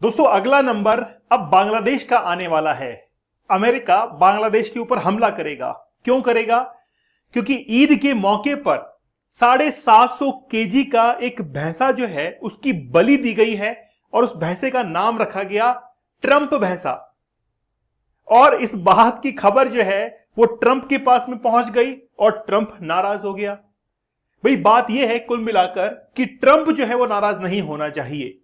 दोस्तों अगला नंबर अब बांग्लादेश का आने वाला है। अमेरिका बांग्लादेश के ऊपर हमला करेगा। क्यों करेगा? क्योंकि ईद के मौके पर 750 केजी का एक भैंसा जो है उसकी बलि दी गई है और उस भैंसे का नाम रखा गया ट्रंप भैंसा। और इस बात की खबर जो है वो ट्रंप के पास में पहुंच गई और ट्रंप नाराज हो गया। भाई बात यह है कुल मिलाकर कि ट्रंप जो है वो नाराज नहीं होना चाहिए,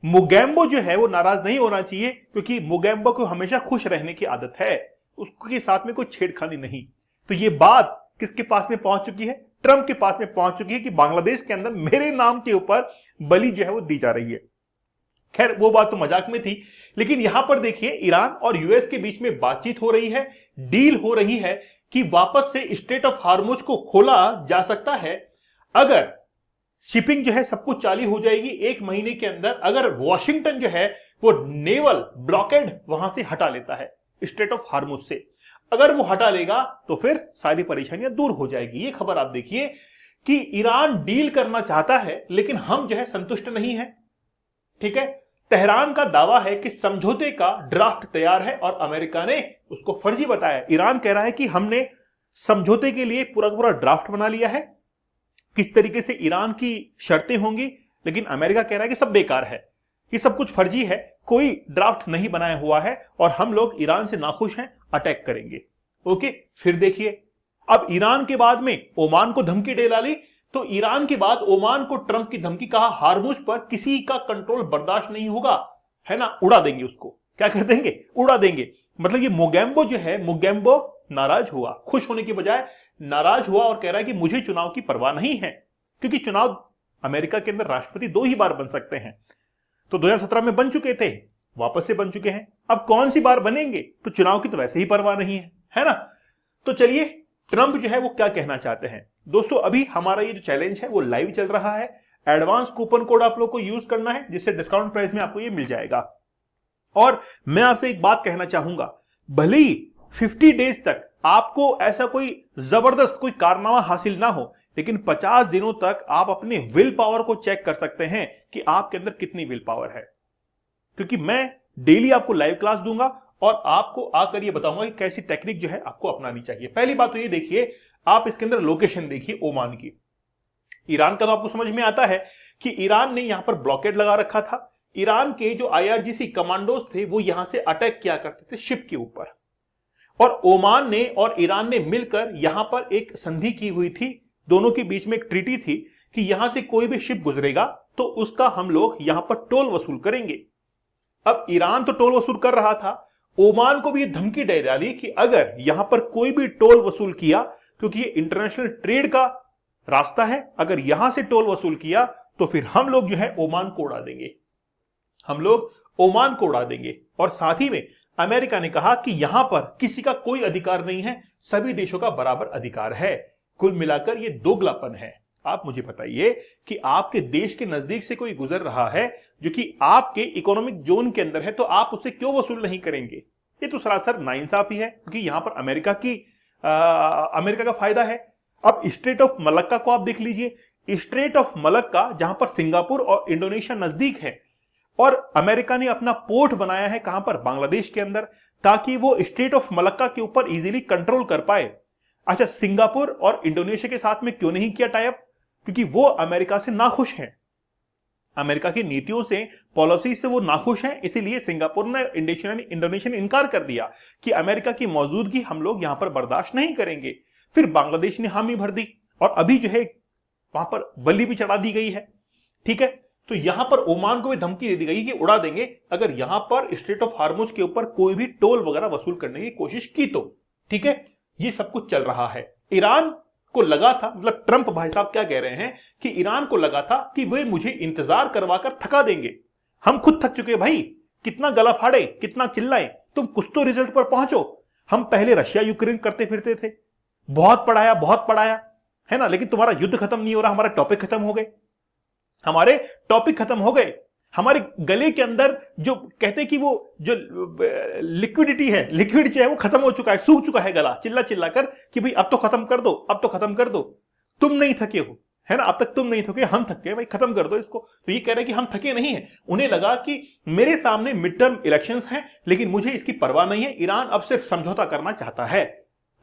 मुगैम्बो जो है वो नाराज नहीं होना चाहिए, क्योंकि मुगैम्बो को हमेशा खुश रहने की आदत है, उसके साथ में कोई छेड़खानी नहीं। तो ये बात किसके पास में पहुंच चुकी है? ट्रंप के पास में पहुंच चुकी है कि बांग्लादेश के अंदर मेरे नाम के ऊपर बलि जो है वो दी जा रही है। खैर वो बात तो मजाक में थी, लेकिन यहां पर देखिए ईरान और यूएस के बीच में बातचीत हो रही है, डील हो रही है कि वापस से स्ट्रेट ऑफ हार्मुज को खोला जा सकता है अगर शिपिंग जो है सब कुछ चालू हो जाएगी 1 महीने के अंदर, अगर वॉशिंगटन जो है वो नेवल ब्लॉकेड वहां से हटा लेता है स्ट्रेट ऑफ हार्मुज से। अगर वो हटा लेगा तो फिर सारी परेशानियां दूर हो जाएगी। ये खबर आप देखिए कि ईरान डील करना चाहता है लेकिन हम जो है संतुष्ट नहीं है। ठीक है, तेहरान का दावा है कि समझौते का ड्राफ्ट तैयार है और अमेरिका ने उसको फर्जी बताया। ईरान कह रहा है कि हमने समझौते के लिए पूरा पूरा ड्राफ्ट बना लिया है, किस तरीके से ईरान की शर्तें होंगी, लेकिन अमेरिका कह रहा है कि सब बेकार है, ये सब कुछ फर्जी है, कोई ड्राफ्ट नहीं बनाया हुआ है और हम लोग ईरान से नाखुश हैं, अटैक करेंगे। ओके, फिर देखिए अब ईरान के बाद में ओमान को धमकी दे डाली, तो ईरान के बाद ओमान को ट्रंप की धमकी, कहा हार्मुज पर किसी का कंट्रोल बर्दाश्त नहीं होगा, है ना, उड़ा देंगे उसको। क्या कर देंगे? उड़ा देंगे। मतलब ये मोगैम्बो जो है, मोगैम्बो नाराज हुआ, खुश होने की बजाय नाराज हुआ और कह रहा है कि मुझे चुनाव की परवाह नहीं है, क्योंकि चुनाव अमेरिका के अंदर राष्ट्रपति 2 ही बार बन सकते हैं। तो 2017 में बन चुके थे, वापस से बन चुके हैं, अब कौन सी बार बनेंगे? तो चुनाव की तो वैसे ही परवाह नहीं है ना। तो चलिए ट्रंप जो है वो क्या कहना चाहते हैं। दोस्तों अभी हमारा ये जो चैलेंज है वो लाइव चल रहा है, एडवांस कूपन कोड आप लोग को यूज करना है जिससे डिस्काउंट प्राइस में आपको ये मिल जाएगा। और मैं आपसे एक बात कहना चाहूंगा, भले ही 50 डेज तक आपको ऐसा कोई जबरदस्त कोई कारनामा हासिल ना हो, लेकिन 50 दिनों तक आप अपने विल पावर को चेक कर सकते हैं कि आपके अंदर कितनी विल पावर है, क्योंकि मैं डेली आपको लाइव क्लास दूंगा और आपको आकर ये बताऊंगा कि कैसी टेक्निक जो है आपको अपनानी चाहिए। पहली बात तो ये देखिए, आप इसके अंदर लोकेशन देखिए ओमान की। ईरान का तो आपको समझ में आता है कि ईरान ने यहां पर ब्लॉकेड लगा रखा था। ईरान के जो आईआरजीसी कमांडोज थे वो यहां से अटैक किया करते थे शिप के ऊपर, और ओमान ने और ईरान ने मिलकर यहां पर एक संधि की हुई थी, दोनों के बीच में एक ट्रीटी थी कि यहां से कोई भी शिप गुजरेगा तो उसका हम लोग यहां पर टोल वसूल करेंगे। अब ईरान तो टोल वसूल कर रहा था, ओमान को भी ये धमकी दे डाली कि अगर यहां पर कोई भी टोल वसूल किया, क्योंकि ये इंटरनेशनल ट्रेड का रास्ता है, अगर यहां से टोल वसूल किया तो फिर हम लोग जो है ओमान को उड़ा देंगे, हम लोग ओमान को उड़ा देंगे। और साथ ही में अमेरिका ने कहा कि यहां पर किसी का कोई अधिकार नहीं है, सभी देशों का बराबर अधिकार है। कुल मिलाकर ये दोगलापन है। आप मुझे बताइए कि आपके देश के नजदीक से कोई गुजर रहा है जो कि आपके इकोनॉमिक जोन के अंदर है, तो आप उससे क्यों वसूल नहीं करेंगे? ये तो सरासर नाइंसाफी है, क्योंकि यहां पर अमेरिका का फायदा है। अब स्ट्रेट ऑफ मलक्का को आप देख लीजिए, स्ट्रेट ऑफ मलक्का जहां पर सिंगापुर और इंडोनेशिया नजदीक है, और अमेरिका ने अपना पोर्ट बनाया है कहां पर? बांग्लादेश के अंदर, ताकि वो स्ट्रेट ऑफ मलक्का के ऊपर इजीली कंट्रोल कर पाए। अच्छा, सिंगापुर और इंडोनेशिया के साथ में क्यों नहीं किया टाई अप? क्योंकि वो अमेरिका से नाखुश हैं, अमेरिका की नीतियों से, पॉलिसी से वो नाखुश हैं, इसीलिए सिंगापुर ने, इंडोनेशिया ने इनकार कर दिया कि अमेरिका की मौजूदगी हम लोग यहां पर बर्दाश्त नहीं करेंगे। फिर बांग्लादेश ने हामी भर दी और अभी जो है वहां पर बलि भी चढ़ा दी गई है। ठीक है, तो यहां पर ओमान को भी धमकी दे दी गई कि उड़ा देंगे अगर यहां पर स्ट्रेट ऑफ हार्मुज के ऊपर कोई भी टोल वगैरह वसूल करने की कोशिश की तो। ठीक है, ये सब कुछ चल रहा है। ईरान को लगा था, मतलब ट्रंप भाई साहब क्या कह रहे हैं कि ईरान को लगा था कि वे मुझे इंतजार करवाकर थका देंगे, हम खुद थक चुके भाई, कितना गला फाड़े, कितना चिल्लाए, तुम कुछ तो रिजल्ट पर पहुंचो। हम पहले रशिया यूक्रेन करते फिरते थे, बहुत पढ़ाया है ना, लेकिन तुम्हारा युद्ध खत्म नहीं हो रहा, हमारा टॉपिक खत्म हो गए, हमारे टॉपिक खत्म हो गए, हमारे गले के अंदर जो कहते हैं कि वो जो लिक्विडिटी है, लिक्विड जो है वो खत्म हो चुका है, सूख चुका है गला, चिल्ला चिल्ला कर कि भाई अब तो खत्म कर दो, अब तो खत्म कर दो। तुम नहीं थके हो, है ना, अब तक तुम नहीं थके, हम थक गए भाई, खत्म कर दो इसको। तो ये कह रहे हैं कि हम थके नहीं हैं। उन्हें लगा कि मेरे सामने मिड टर्म इलेक्शंस हैं, लेकिन मुझे इसकी परवाह नहीं है, ईरान अब सिर्फ समझौता करना चाहता है।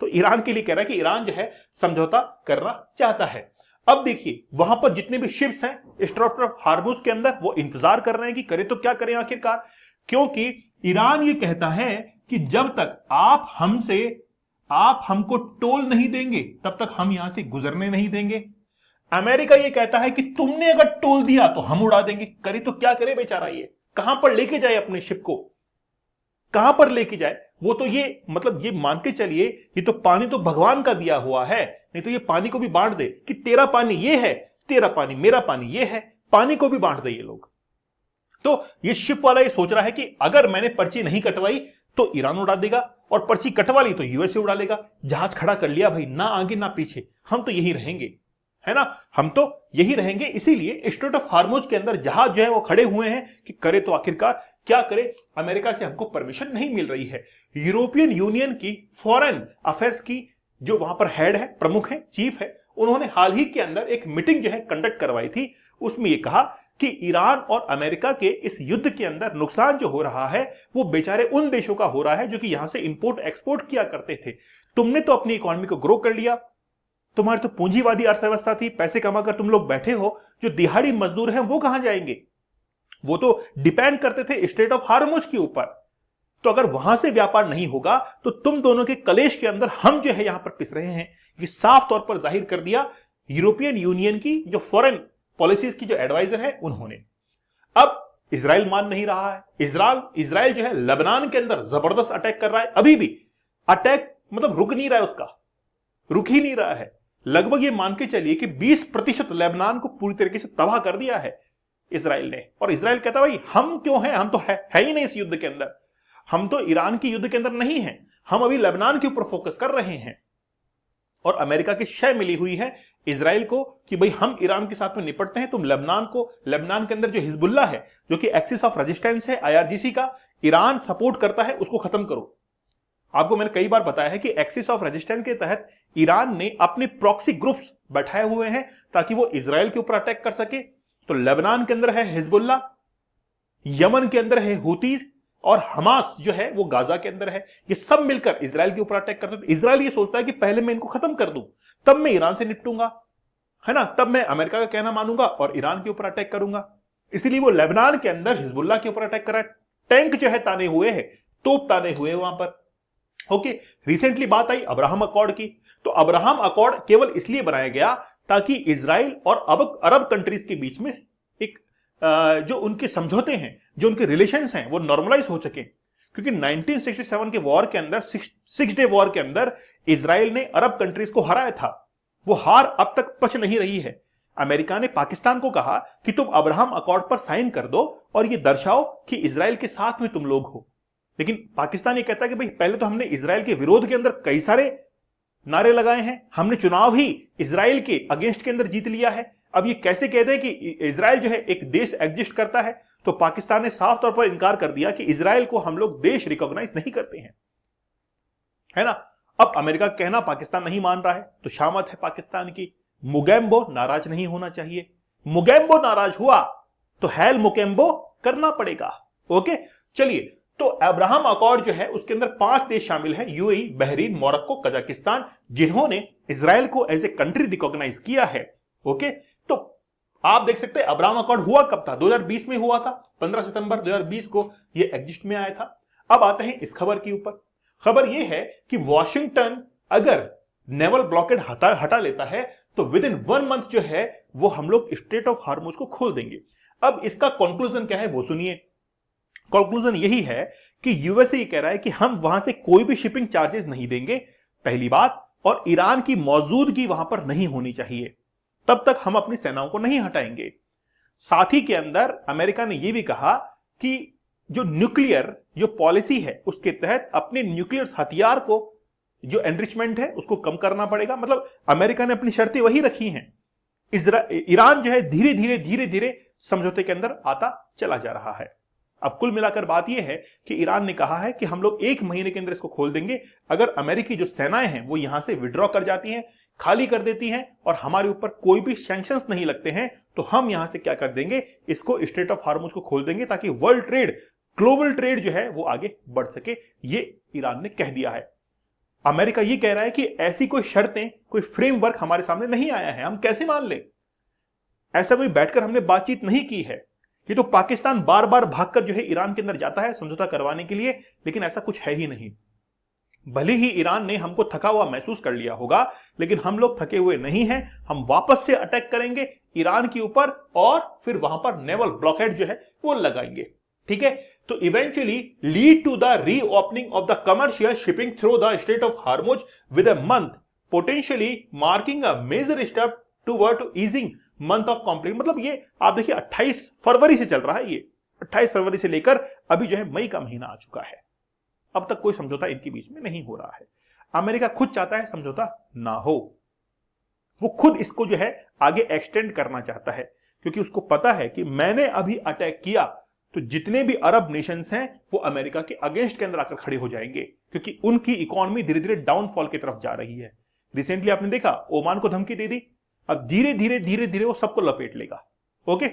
तो ईरान के लिए कह रहा है कि ईरान जो है समझौता करना चाहता है। अब देखिए वहां पर जितने भी शिप्स हैं स्ट्रेट ऑफ हार्मुज के अंदर, वो इंतजार कर रहे हैं कि करें तो क्या करें आखिरकार, क्योंकि ईरान ये कहता है कि जब तक आप हमको टोल नहीं देंगे तब तक हम यहां से गुजरने नहीं देंगे। अमेरिका ये कहता है कि तुमने अगर टोल दिया तो हम उड़ा देंगे। करे तो क्या करे बेचारा, ये कहां पर लेके जाए अपने शिप को, कहां पर लेके जाए। वो तो ये मतलब ये मान के चलिए, ये तो पानी तो भगवान का दिया हुआ है, नहीं तो ये पानी को भी बांट दे कि तेरा पानी ये है, तेरा पानी मेरा पानी ये है, पानी को भी बांट दे ये लोग। तो ये शिप वाला ये सोच रहा है कि अगर मैंने पर्ची नहीं कटवाई तो ईरान उड़ा देगा, और पर्ची कटवा ली तो यूएसए उड़ा लेगा। जहाज खड़ा कर लिया भाई, ना आगे ना पीछे, हम तो यही रहेंगे, है ना, हम तो यही रहेंगे। इसीलिए स्ट्रेट ऑफ हार्मुज के अंदर जहाज जो है वो खड़े हुए हैं कि करे तो आखिरकार क्या करे। अमेरिका से हमको परमिशन नहीं मिल रही है। यूरोपियन यूनियन की फॉरेन अफेयर्स की जो वहां पर हेड है, प्रमुख है, चीफ है, उन्होंने हाल ही के अंदर एक मीटिंग जो है कंडक्ट करवाई थी। उसमें यह कहा कि ईरान और अमेरिका के इस युद्ध के अंदर नुकसान जो हो रहा है वो बेचारे उन देशों का हो रहा है जो कि यहां से इंपोर्ट एक्सपोर्ट किया करते थे। तुमने तो अपनी इकोनॉमी को ग्रो कर लिया, तुम्हारी तो पूंजीवादी अर्थव्यवस्था थी, पैसे कमाकर तुम लोग बैठे हो, जो दिहाड़ी मजदूर हैं वो कहां जाएंगे, वो तो डिपेंड करते थे स्ट्रेट ऑफ हार्मुज के ऊपर। तो अगर वहां से व्यापार नहीं होगा तो तुम दोनों के कलेश के अंदर हम जो है यहां पर पिस रहे हैं। ये साफ तौर पर जाहिर कर दिया यूरोपियन यूनियन की जो फॉरेन पॉलिसीज की जो एडवाइजर है उन्होंने। अब इजराइल मान नहीं रहा है। इजराइल जो है लेबनान के अंदर जबरदस्त अटैक कर रहा है, अभी भी अटैक मतलब रुक नहीं रहा है, उसका रुक ही नहीं रहा है। लगभग ये मान के चलिए कि 20% लेबनान को पूरी तरीके से तबाह कर दिया है इजराइल ने। और इजराइल कहता है भाई हम क्यों हैं, हम तो है ही नहीं इस युद्ध के अंदर, हम तो ईरान के युद्ध के अंदर नहीं हैं, हम अभी लेबनान के ऊपर फोकस कर रहे हैं। और अमेरिका की शय मिली हुई है इजराइल को कि भाई हम ईरान के साथ में निपटते हैं, तुम लेबनान के अंदर जो हिजबुल्ला है, जो कि एक्सिस ऑफ रेजिस्टेंस है आईआरजीसी का, ईरान सपोर्ट करता है, उसको खत्म करो। आपको मैंने कई बार बताया है कि एक्सिस ऑफ रेजिस्टेंस के तहत ईरान ने अपने प्रॉक्सी ग्रुप्स बैठाए हुए हैं ताकि वो इजराइल के ऊपर अटैक कर सके। तो लेबनान के अंदर है हिजबुल्ला, यमन के अंदर है हुतीज, और हमास जो है वो गाजा के अंदर है। ये सब मिलकर इजराइल के ऊपर अटैक करते हैं। इजराइल ये सोचता है कि पहले मैं इनको खत्म कर दूं, तब मैं ईरान से निपटूंगा, है ना, तब मैं अमेरिका का कहना मानूंगा और ईरान के ऊपर अटैक करूंगा। इसीलिए वो लेबनान के अंदर हिजबुल्ला के ऊपर अटैक कर रहा है। टैंक जो है ताने हुए हैं, तोप ताने हुए वहां पर। ओके, रिसेंटली बात आई अब्राहम अकॉर्ड की। तो अब्राहम अकॉर्ड केवल इसलिए बनाया गया ताकि इजराइल और अरब कंट्रीज के बीच में एक जो उनके समझौते हैं, जो उनके रिलेशंस हैं, वो नॉर्मलाइज हो सके। क्योंकि 1967 के वॉर के अंदर, 6 डे वॉर के अंदर इजराइल ने अरब कंट्रीज को हराया था। वो हार अब तक पच नहीं रही है। अमेरिका ने पाकिस्तान को कहा कि तुम अब्राहम अकॉर्ड पर साइन कर दो और ये दर्शाओ कि इजराइल के साथ में तुम लोग हो। लेकिन पाकिस्तान ये कहता है कि भाई पहले तो हमने इजराइल के विरोध के अंदर कई सारे नारे लगाए हैं, हमने चुनाव ही इजराइल के अगेंस्ट के अंदर जीत लिया है, अब ये कैसे कहते हैं कि इजराइल जो है एक देश एग्जिस्ट करता है। तो पाकिस्तान ने साफ तौर पर इनकार कर दिया कि इजराइल को हम लोग देश रिकॉग्नाइज नहीं करते हैं, है ना। अब अमेरिका का कहना पाकिस्तान नहीं मान रहा है, तो शामत है पाकिस्तान की। मुगेम्बो नाराज नहीं होना चाहिए, मुगेम्बो नाराज हुआ तो हेल मुकेम्बो करना पड़ेगा। ओके, चलिए, तो अब्राहम अकॉर्ड जो है उसके अंदर 5 देश शामिल हैं, यूएई, बहरीन, मोरक्को, कजाकिस्तान, जिन्होंने इजराइल को एज ए कंट्री रिकॉग्नाइज किया है। ओके, तो आप देख सकते हैं अब्राहम अकॉर्ड हुआ कब था, 2020 में हुआ था, 15 सितंबर 2020 को ये एग्जिस्ट में आया था। अब आते हैं इस खबर के ऊपर। खबर यह है कि वॉशिंगटन अगर नेवल ब्लॉकेड हटा लेता है तो विद इन 1 मंथ जो है वो हम लोग स्ट्रेट ऑफ हार्मुज को खोल देंगे। अब इसका कंक्लूजन क्या है वो सुनिए। कंक्लूजन यही है कि यूएसए ये कह रहा है कि हम वहां से कोई भी शिपिंग चार्जेस नहीं देंगे, पहली बात, और ईरान की मौजूदगी वहां पर नहीं होनी चाहिए, तब तक हम अपनी सेनाओं को नहीं हटाएंगे। साथ ही के अंदर अमेरिका ने यह भी कहा कि जो न्यूक्लियर जो पॉलिसी है उसके तहत अपने न्यूक्लियर हथियार को जो एनरिचमेंट है उसको कम करना पड़ेगा। मतलब अमेरिका ने अपनी शर्तें वही रखी हैं। ईरान जो है धीरे धीरे समझौते के अंदर आता चला जा रहा है। अब कुल मिलाकर बात यह है कि ईरान ने कहा है कि हम लोग 1 महीने के अंदर इसको खोल देंगे अगर अमेरिकी जो सेनाएं हैं वो यहां से विड्रॉ कर जाती हैं, खाली कर देती हैं और हमारे ऊपर कोई भी सैंक्शंस नहीं लगते हैं, तो हम यहां से क्या कर देंगे, इसको स्ट्रेट ऑफ हार्मुज को खोल देंगे ताकि वर्ल्ड ट्रेड, ग्लोबल ट्रेड जो है वो आगे बढ़ सके। ये ईरान ने कह दिया है। अमेरिका ये कह रहा है कि ऐसी कोई शर्तें, कोई फ्रेमवर्क हमारे सामने नहीं आया है, हम कैसे मान लें। ऐसा कोई बैठकर हमने बातचीत नहीं की है। ये तो पाकिस्तान बार बार भागकर जो है ईरान के अंदर जाता है समझौता करवाने के लिए, लेकिन ऐसा कुछ है ही नहीं। भले ही ईरान ने हमको थका हुआ महसूस कर लिया होगा, लेकिन हम लोग थके हुए नहीं हैं। हम वापस से अटैक करेंगे ईरान के ऊपर और फिर वहां पर नेवल ब्लॉकेड जो है वो लगाएंगे। ठीक है, तो eventually lead to the reopening of the commercial shipping through the strait of Hormuz with a month, potentially marking a major step toward easing month of conflict. मतलब ये आप देखिए 28 फरवरी से चल रहा है, ये 28 फरवरी से लेकर अभी जो है मई का महीना आ चुका है। अब तक कोई समझौता इनके बीच में नहीं हो रहा है। अमेरिका खुद चाहता है समझौता ना हो, वो खुद इसको जो है आगे एक्सटेंड करना चाहता है, क्योंकि उसको पता है कि मैंने अभी अटैक किया तो जितने भी अरब नेशंस हैं वो अमेरिका के अगेंस्ट के अंदर आकर खड़े हो जाएंगे, क्योंकि उनकी इकोनॉमी धीरे धीरे डाउनफॉल की तरफ जा रही है। रिसेंटली आपने देखा ओमान को धमकी दे दी, अब धीरे धीरे धीरे धीरे वो सबको लपेट लेगा। ओके,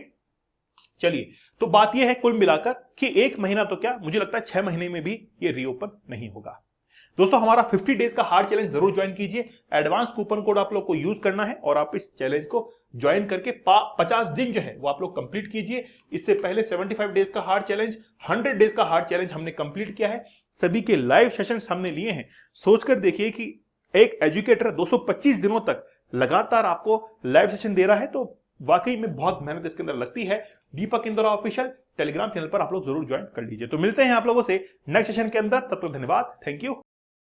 चलिए, तो बात यह है कुल मिलाकर कि 1 महीना तो क्या, मुझे लगता है 6 महीने में भी ये रीओपन नहीं होगा। दोस्तों, हमारा 50 डेज का हार्ड चैलेंज जरूर ज्वाइन कीजिए। एडवांस कूपन कोड आप लोग को यूज करना है और आप इस चैलेंज को ज्वाइन करके 50 दिन जो है वो आप लोग कंप्लीट कीजिए। इससे पहले 75 डेज का हार्ड चैलेंज, 100 डेज का हार्ड चैलेंज हमने कंप्लीट किया है। सभी के लाइव सेशंस हमने लिए हैं। सोचकर देखिए कि एक एजुकेटर 225 दिनों तक लगातार आपको लाइव सेशन दे रहा है, तो वाकई में बहुत मेहनत इसके अंदर लगती है। दीपक इंदौरा ऑफिशियल टेलीग्राम चैनल पर आप लोग जरूर ज्वाइन कर लीजिए। तो मिलते हैं आप लोगों से नेक्स्ट सेशन के अंदर, तब तक धन्यवाद, थैंक यू।